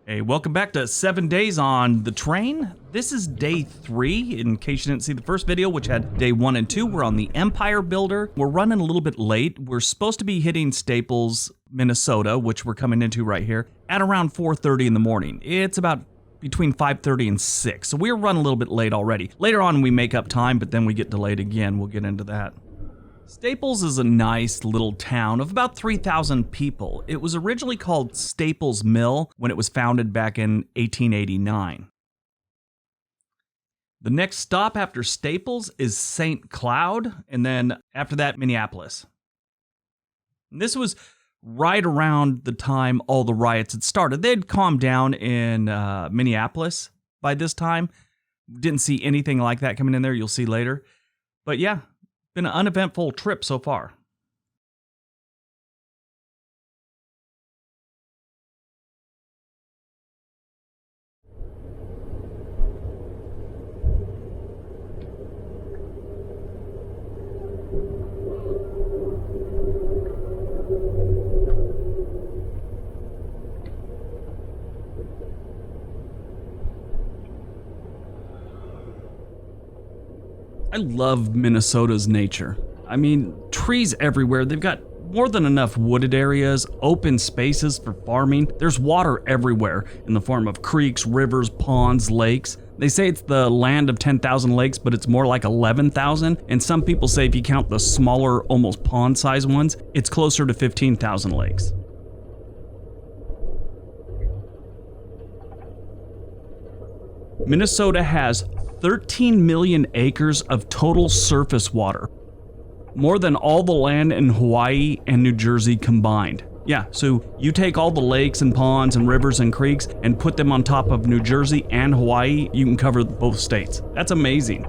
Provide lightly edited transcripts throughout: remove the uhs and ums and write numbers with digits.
Hey, welcome back to 7 Days on the Train. This is day 3, in case you didn't see the first video, which had day 1 and 2. We're on the Empire Builder. We're running a little bit late. We're supposed to be hitting Staples, Minnesota, which we're coming into right here, at around 4:30 in the morning. It's about between 5:30 and 6, so we're running a little bit late already. Later on, we make up time, but then we get delayed again. We'll get into that. Staples is a nice little town of about 3,000 people. It was originally called Staples Mill when it was founded back in 1889. The next stop after Staples is St. Cloud, and then after that, Minneapolis. And this was right around the time all the riots had started. They'd calmed down in Minneapolis by this time. Didn't see anything like that coming in there. You'll see later. But yeah. Been an uneventful trip so far. I love Minnesota's nature. I mean, trees everywhere. They've got more than enough wooded areas, open spaces for farming. There's water everywhere in the form of creeks, rivers, ponds, lakes. They say it's the land of 10,000 lakes, but it's more like 11,000. And some people say if you count the smaller, almost pond-sized ones, it's closer to 15,000 lakes. Minnesota has 13 million acres of total surface water. More than all the land in Hawaii and New Jersey combined. Yeah, so you take all the lakes and ponds and rivers and creeks and put them on top of New Jersey and Hawaii, you can cover both states. That's amazing.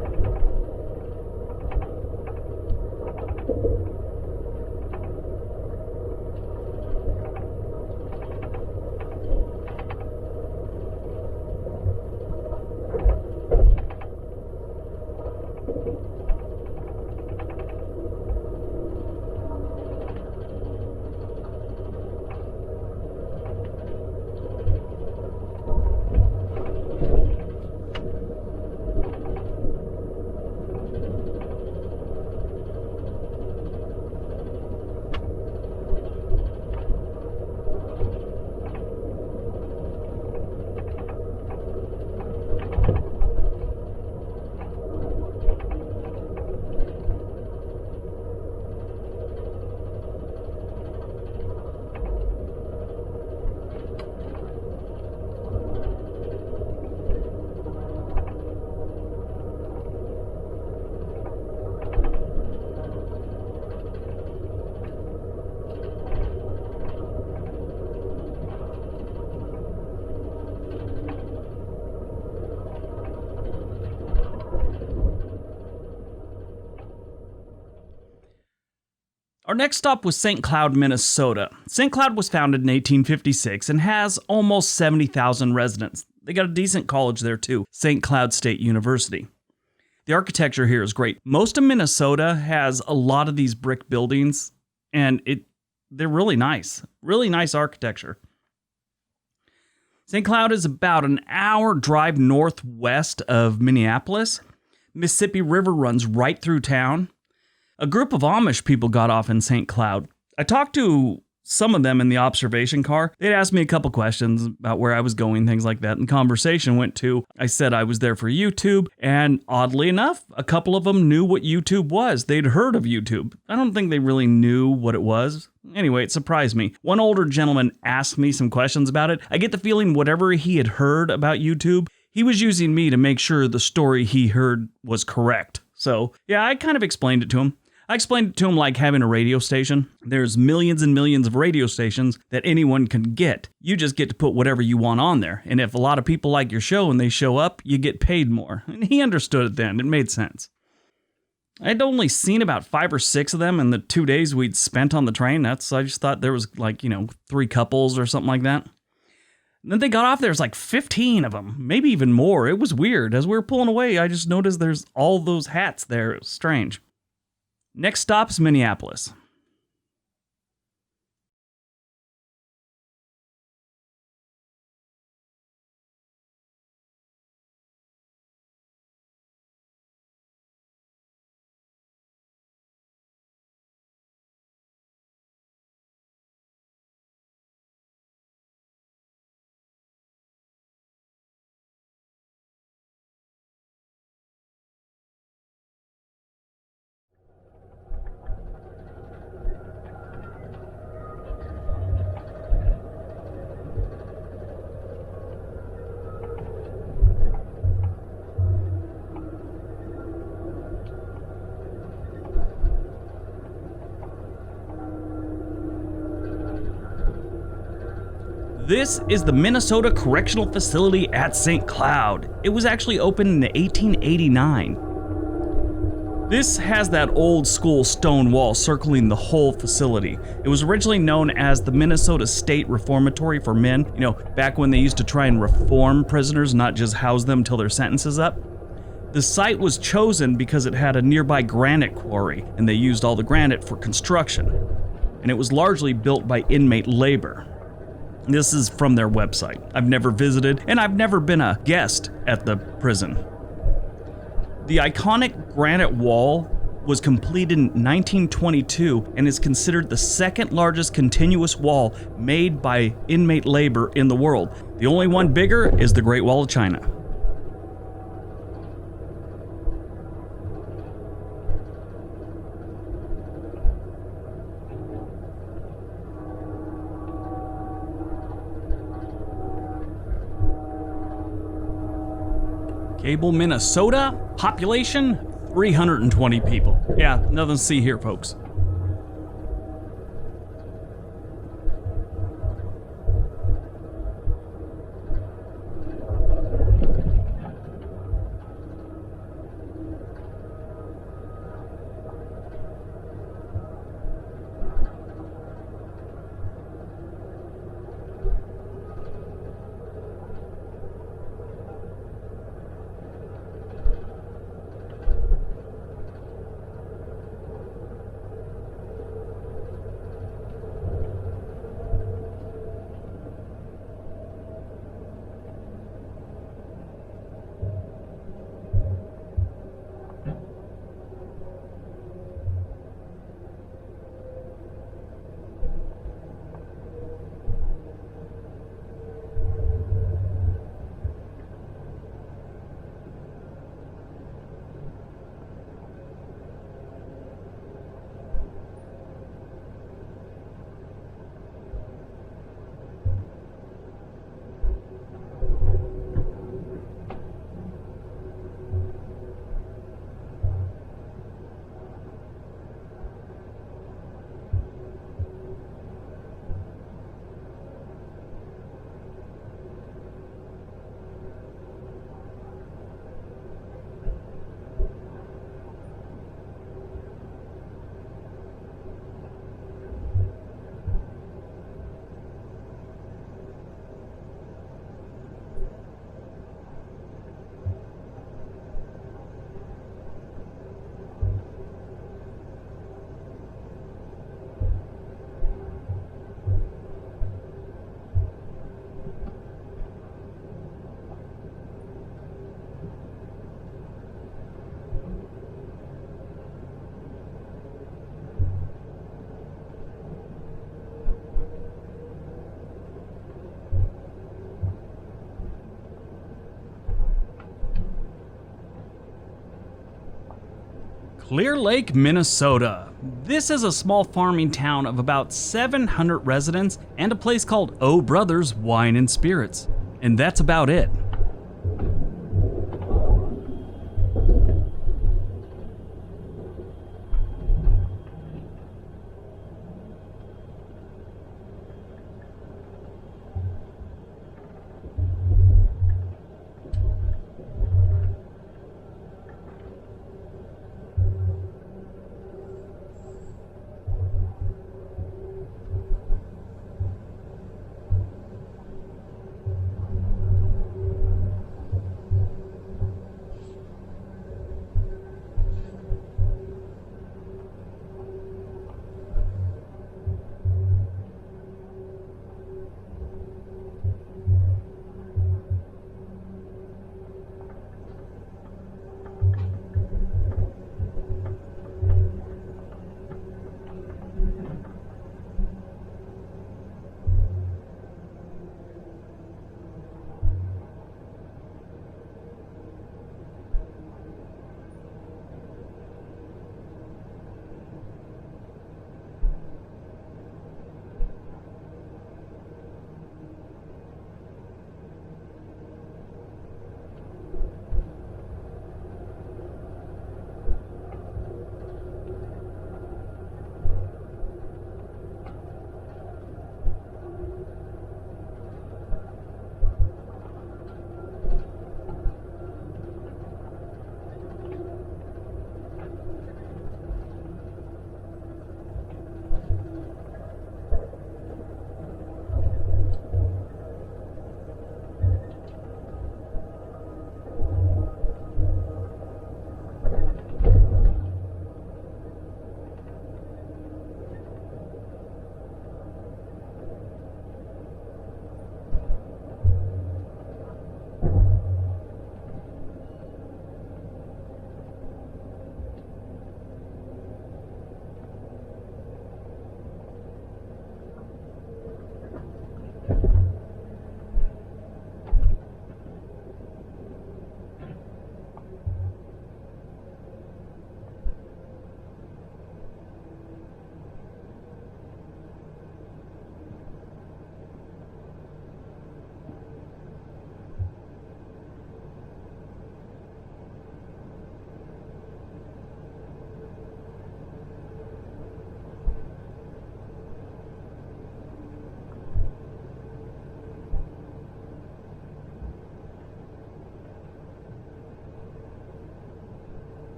Our next stop was St. Cloud, Minnesota. St. Cloud was founded in 1856 and has almost 70,000 residents. They got a decent college there too, St. Cloud State University. The architecture here is great. Most of Minnesota has a lot of these brick buildings, and they're really nice architecture. St. Cloud is about an hour drive northwest of Minneapolis. Mississippi River runs right through town. A group of Amish people got off in St. Cloud. I talked to some of them in the observation car. They'd asked me a couple questions about where I was going, things like that. And conversation went to, I said I was there for YouTube. And oddly enough, a couple of them knew what YouTube was. They'd heard of YouTube. I don't think they really knew what it was. Anyway, it surprised me. One older gentleman asked me some questions about it. I get the feeling whatever he had heard about YouTube, he was using me to make sure the story he heard was correct. So yeah, I kind of explained it to him. I explained it to him like having a radio station. There's millions and millions of radio stations that anyone can get. You just get to put whatever you want on there. And if a lot of people like your show and they show up, you get paid more. And he understood it then. It made sense. I'd only seen about 5 or 6 of them in the 2 days we'd spent on the train. I just thought there was 3 couples or something like that. And then they got off, there was 15 of them, maybe even more. It was weird. As we were pulling away, I just noticed there's all those hats there. It was strange. Next stop is Minneapolis. This is the Minnesota Correctional Facility at St. Cloud. It was actually opened in 1889. This has that old school stone wall circling the whole facility. It was originally known as the Minnesota State Reformatory for Men, back when they used to try and reform prisoners, not just house them till their sentence is up. The site was chosen because it had a nearby granite quarry, and they used all the granite for construction. And it was largely built by inmate labor. This is from their website. I've never visited, and I've never been a guest at the prison. The iconic granite wall was completed in 1922 and is considered the second largest continuous wall made by inmate labor in the world. The only one bigger is the Great Wall of China. Cable, Minnesota, population 320 people. Yeah, nothing to see here, folks. Clear Lake, Minnesota. This is a small farming town of about 700 residents and a place called O Brothers Wine and Spirits. And that's about it.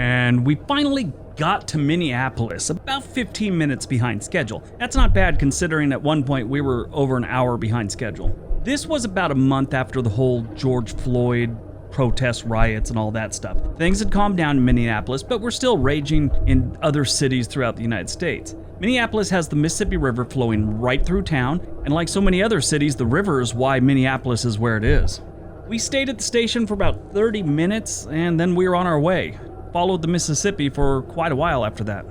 And we finally got to Minneapolis, about 15 minutes behind schedule. That's not bad considering at one point we were over an hour behind schedule. This was about a month after the whole George Floyd protest riots and all that stuff. Things had calmed down in Minneapolis, but were still raging in other cities throughout the United States. Minneapolis has the Mississippi River flowing right through town, and like so many other cities, the river is why Minneapolis is where it is. We stayed at the station for about 30 minutes, and then we were on our way. Followed the Mississippi for quite a while after that.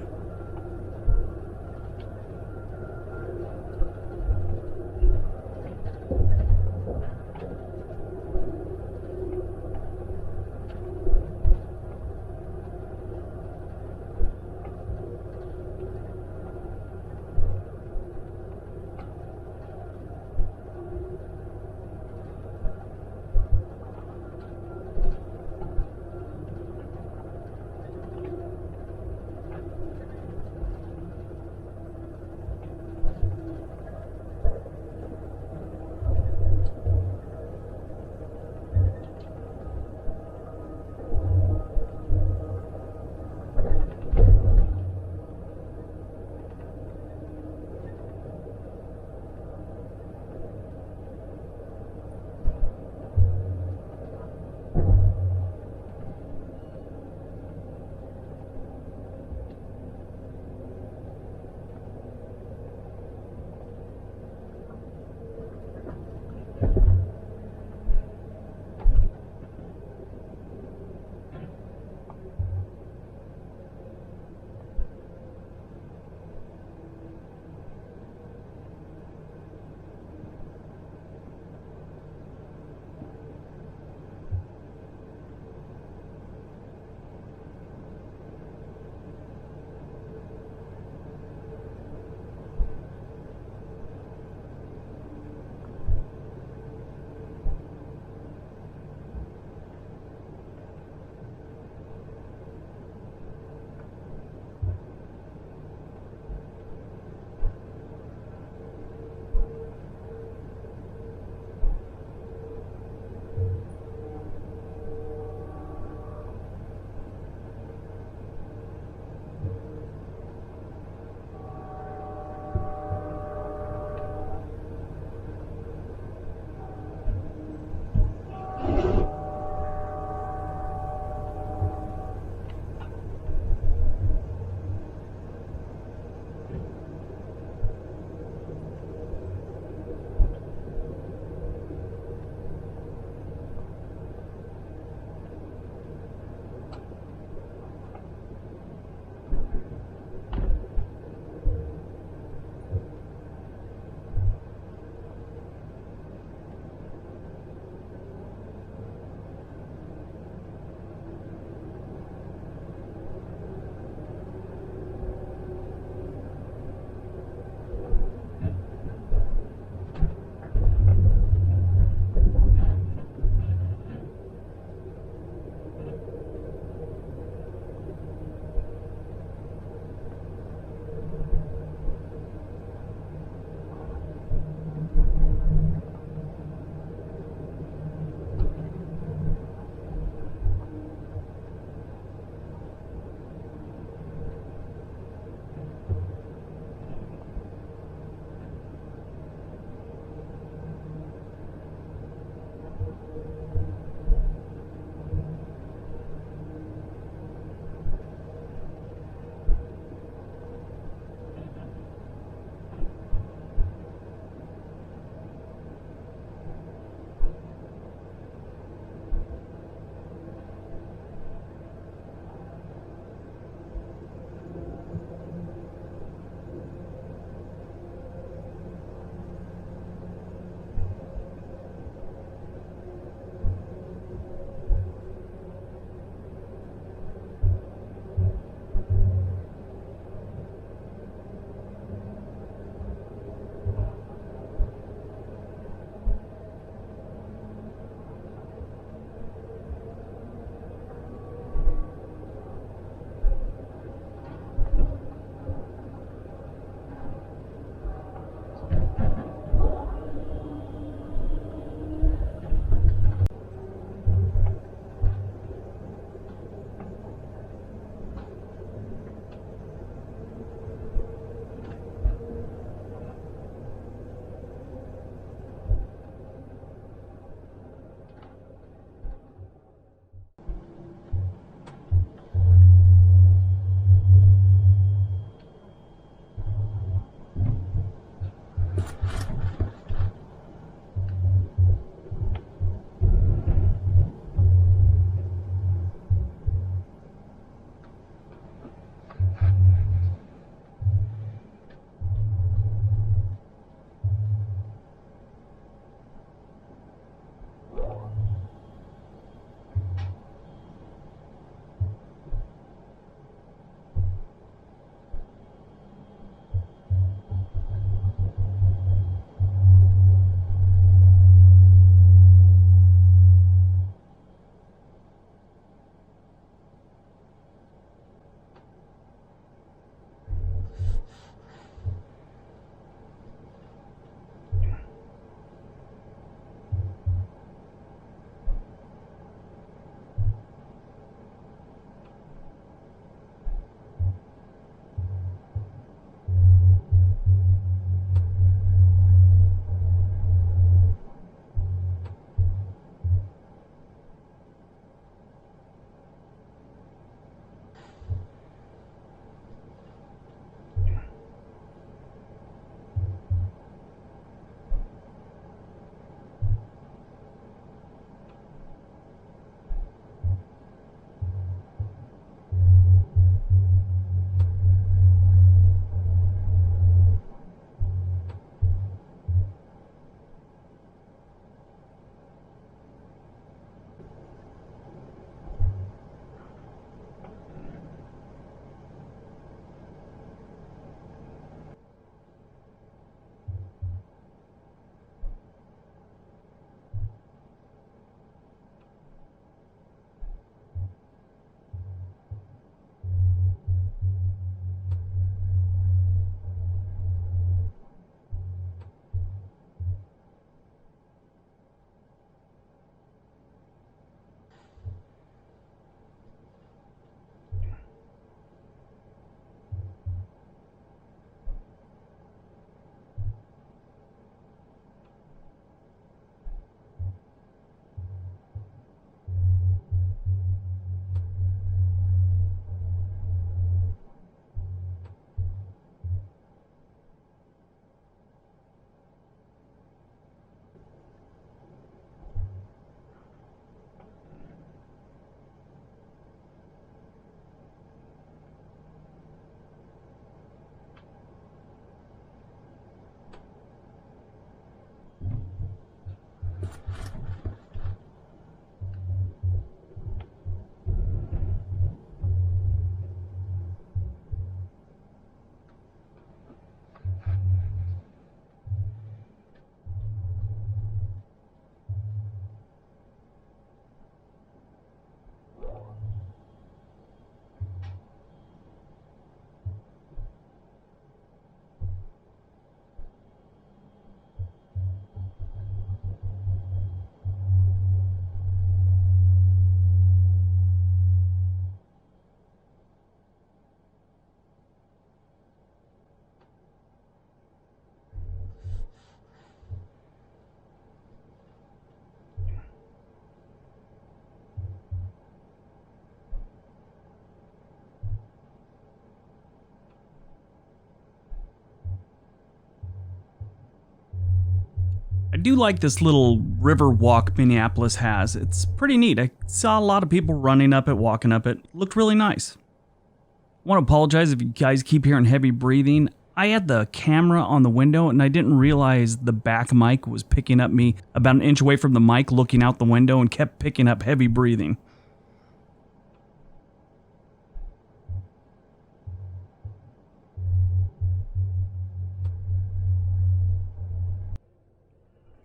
I do like this little river walk Minneapolis has. It's pretty neat. I saw a lot of people running up it, walking up it. Looked really nice. I want to apologize if you guys keep hearing heavy breathing. I had the camera on the window and I didn't realize the back mic was picking up me about an inch away from the mic, looking out the window, and kept picking up heavy breathing.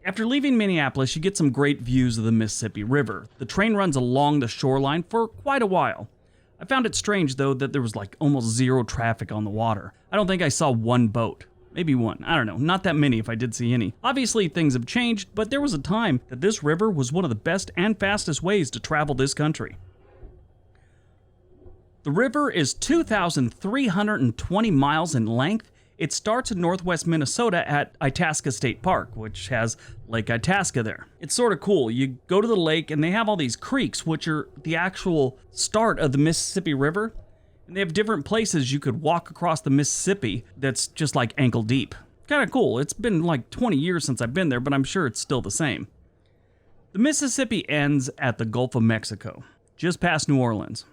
After leaving Minneapolis, you get some great views of the Mississippi River. The train runs along the shoreline for quite a while. I found it strange, though, that there was like almost zero traffic on the water. I don't think I saw one boat. Maybe one. I don't know. Not that many if I did see any. Obviously, things have changed, but there was a time that this river was one of the best and fastest ways to travel this country. The river is 2,320 miles in length. It starts in northwest Minnesota at Itasca State Park, which has Lake Itasca there. It's sort of cool. You go to the lake and they have all these creeks, which are the actual start of the Mississippi River. And they have different places you could walk across the Mississippi that's just like ankle deep. Kind of cool. It's been like 20 years since I've been there, but I'm sure it's still the same. The Mississippi ends at the Gulf of Mexico, just past New Orleans.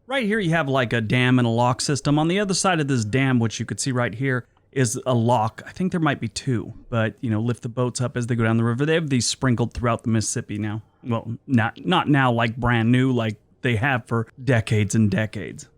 Right here you have like a dam and a lock system. On the other side of this dam, which you could see right here, is a lock. I think there might be two, but lift the boats up as they go down the river. They have these sprinkled throughout the Mississippi now. Well, not now like brand new like they have for decades and decades.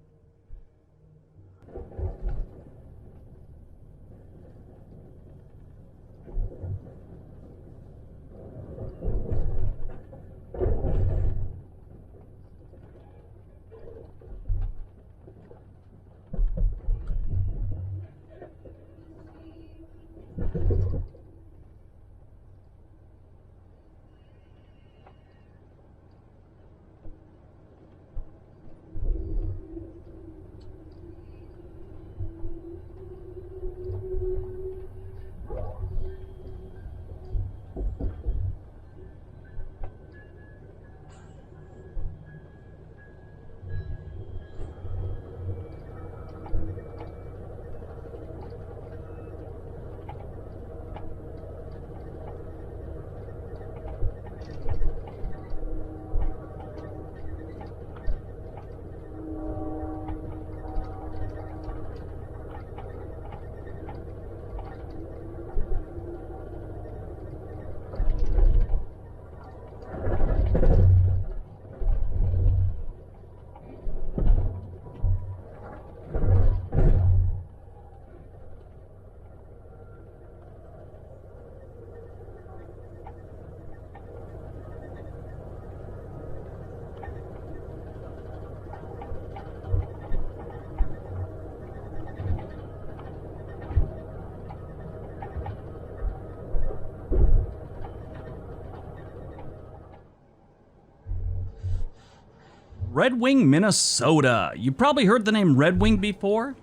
Red Wing, Minnesota. You probably heard the name Red Wing before.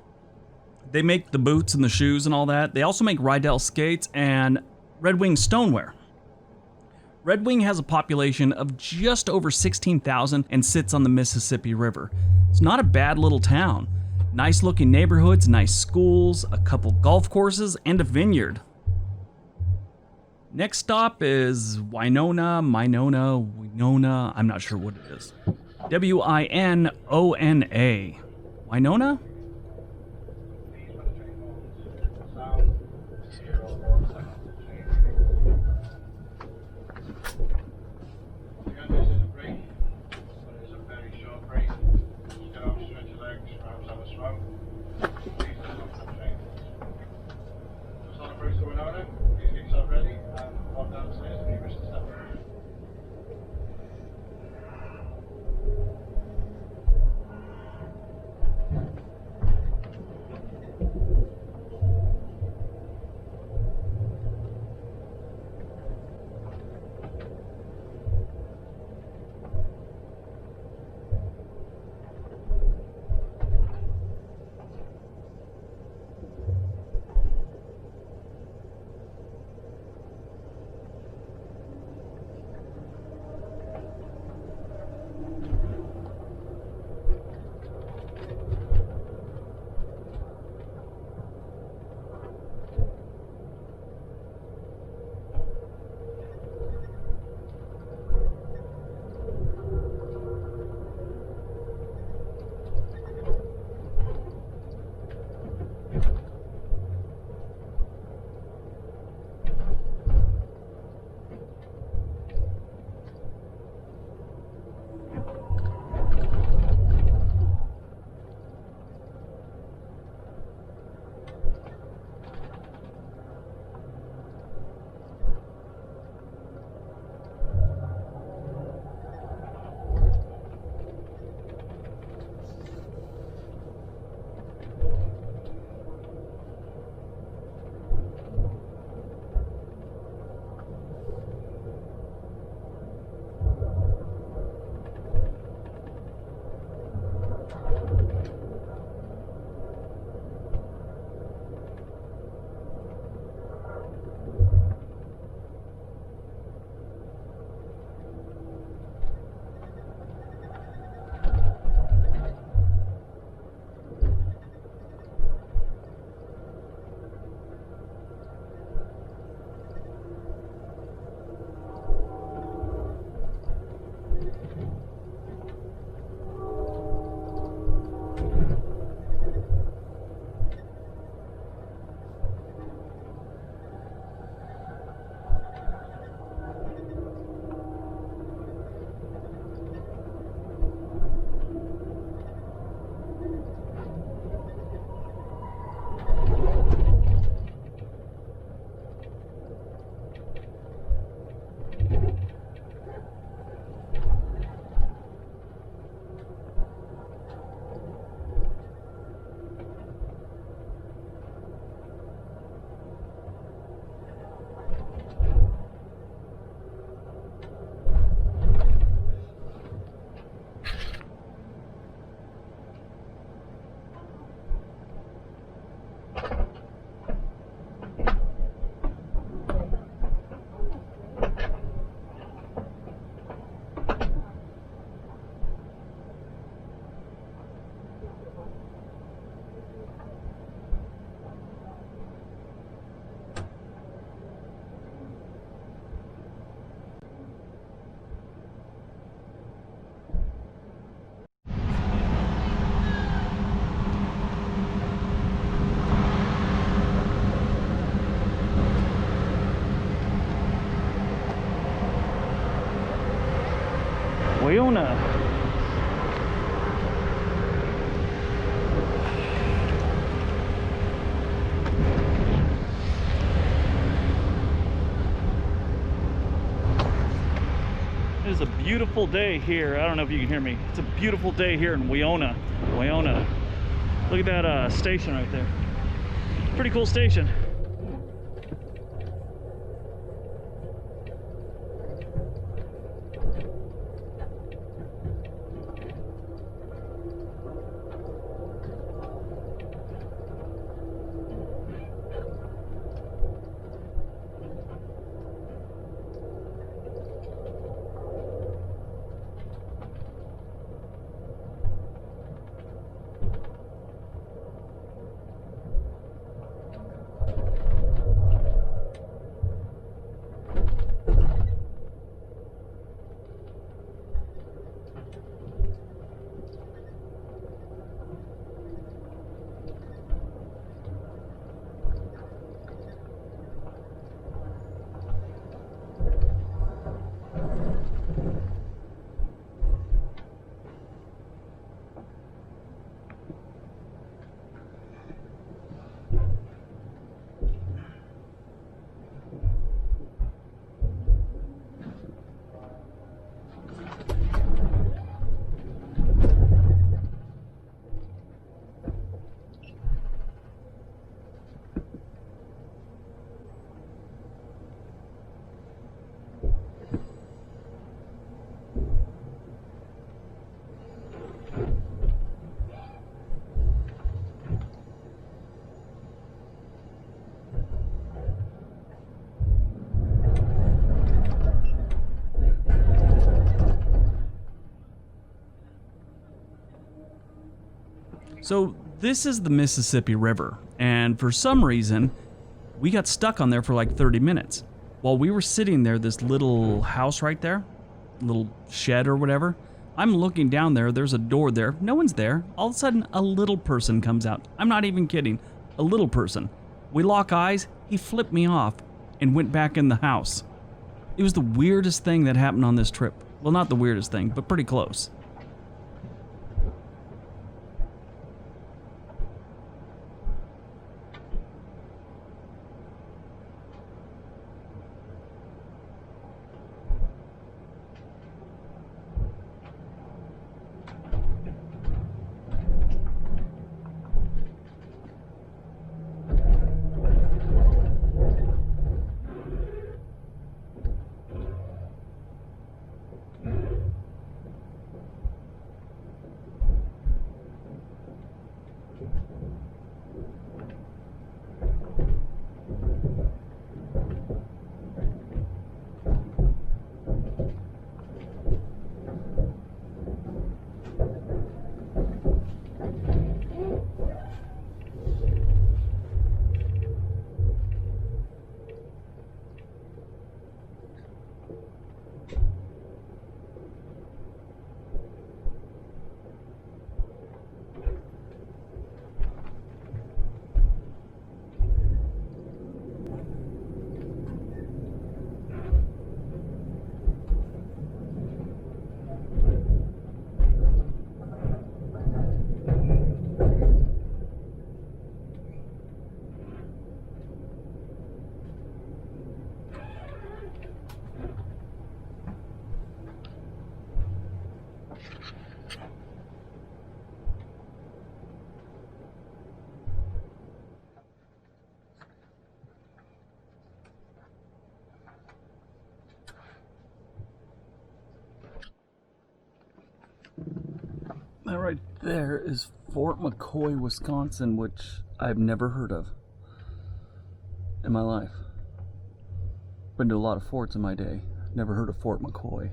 They make the boots and the shoes and all that. They also make Rydell skates and Red Wing stoneware. Red Wing has a population of just over 16,000 and sits on the Mississippi River. It's not a bad little town. Nice looking neighborhoods, nice schools, a couple golf courses, and a vineyard. Next stop is Winona. I'm not sure what it is. Winona. Winona? is a beautiful day here. I don't know if you can hear me. It's a beautiful day here in Wyona. Look at that station right there. Pretty cool station. So this is the Mississippi River, and for some reason, we got stuck on there for like 30 minutes. While we were sitting there, this little house right there, little shed or whatever, I'm looking down there, there's a door there, no one's there. All of a sudden, a little person comes out. I'm not even kidding, a little person. We lock eyes, he flipped me off and went back in the house. It was the weirdest thing that happened on this trip. Well, not the weirdest thing, but pretty close. That right there is Fort McCoy, Wisconsin, which I've never heard of in my life. Been to a lot of forts in my day. Never heard of Fort McCoy.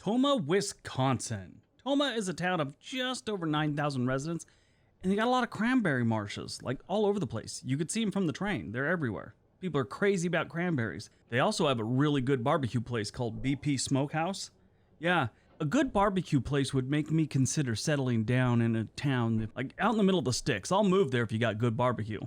Tomah, Wisconsin. Tomah is a town of just over 9,000 residents, and they got a lot of cranberry marshes, like all over the place. You could see them from the train. They're everywhere. People are crazy about cranberries. They also have a really good barbecue place called BP Smokehouse. Yeah, a good barbecue place would make me consider settling down in a town, like out in the middle of the sticks. I'll move there if you got good barbecue.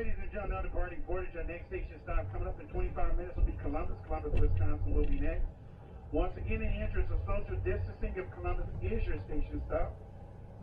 ladies and gentlemen, now departing Portage. Our next station stop coming up in 25 minutes will be Columbus. Columbus, Wisconsin will be next. Once again, in the interest of social distancing, if Columbus is your station stop,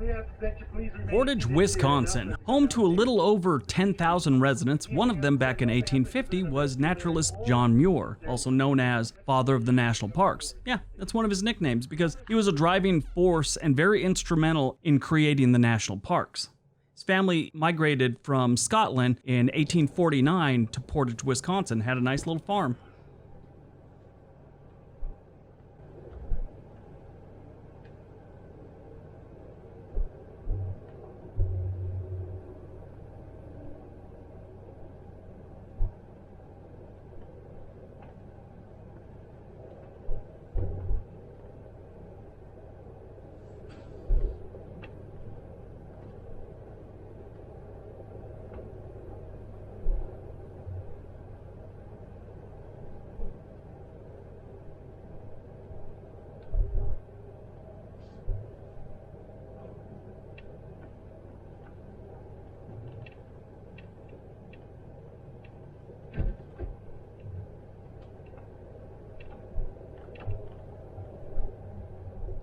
we ask that you please remain... Portage, Wisconsin, home to a little over 10,000 residents. One of them back in 1850 was naturalist John Muir, also known as Father of the National Parks. Yeah, that's one of his nicknames because he was a driving force and very instrumental in creating the national parks. His family migrated from Scotland in 1849 to Portage, Wisconsin, had a nice little farm.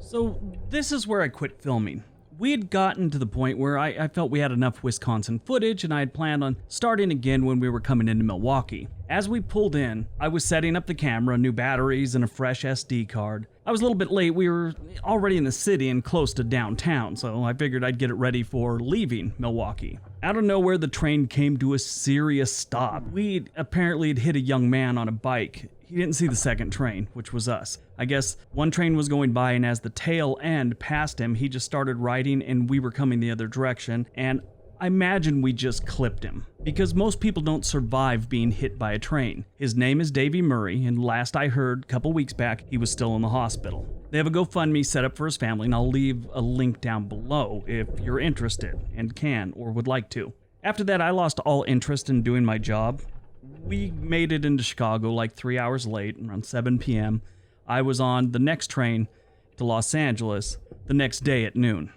So this is where I quit filming. We had gotten to the point where I felt we had enough Wisconsin footage, and I had planned on starting again when we were coming into Milwaukee. As we pulled in, I was setting up the camera, new batteries, and a fresh SD card. I was a little bit late. We were already in the city and close to downtown, so I figured I'd get it ready for leaving Milwaukee. Out of nowhere, the train came to a serious stop. We apparently had hit a young man on a bike. He didn't see the second train, which was us. I guess one train was going by, and as the tail end passed him, he just started riding, and we were coming the other direction, and I imagine we just clipped him. Because most people don't survive being hit by a train. His name is Davey Murray, and last I heard, a couple weeks back, he was still in the hospital. They have a GoFundMe set up for his family, and I'll leave a link down below if you're interested and can or would like to. After that, I lost all interest in doing my job. We made it into Chicago like 3 hours late, around 7 p.m. I was on the next train to Los Angeles the next day at noon.